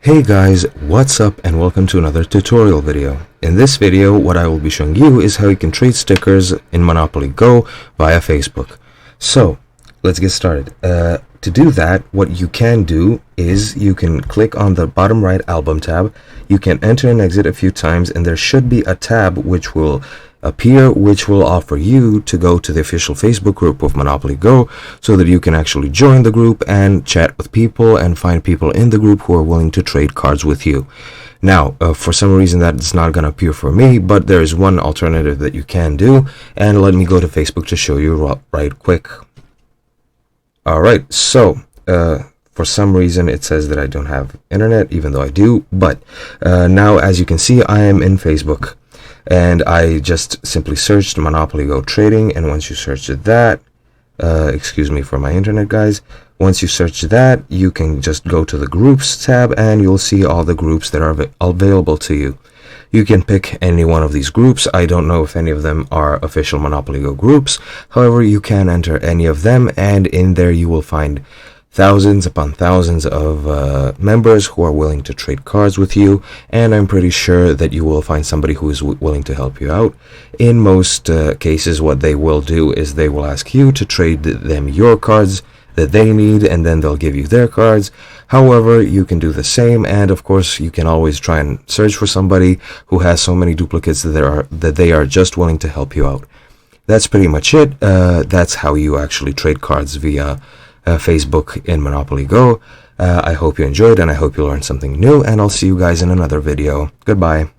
Hey guys, what's up and welcome to another tutorial video. In this video, what I will be showing you is how you can trade stickers in Monopoly Go via Facebook. So, let's get started. To do that, what you can do is you can click on the bottom right album tab. You can enter and exit a few times, and there should be a tab which will appear, which will offer you to go to the official Facebook group of Monopoly Go so that you can actually join the group and chat with people and find people in the group who are willing to trade cards with you. Now, for some reason that's not going to appear for me, but there is one alternative that you can do, and let me go to Facebook to show you right quick. Alright, so for some reason it says that I don't have internet, even though I do, but now as you can see, I am in Facebook. And I just simply searched Monopoly Go Trading, and once you search that, excuse me for my internet guys, once you search that, you can just go to the groups tab and you'll see all the groups that are available to you. You can pick any one of these groups. I don't know if any of them are official Monopoly Go groups. However, you can enter any of them, and in there you will find thousands upon thousands of members who are willing to trade cards with you, and I'm pretty sure that you will find somebody who is willing to help you out. In most cases, what they will do is they will ask you to trade them your cards that they need, and then they'll give you their cards. However, you can do the same, and of course you can always try and search for somebody who has so many duplicates that they are just willing to help you out. That's pretty much it. That's how you actually trade cards via Facebook in Monopoly Go. I hope you enjoyed, and I hope you learned something new, and I'll see you guys in another video. Goodbye.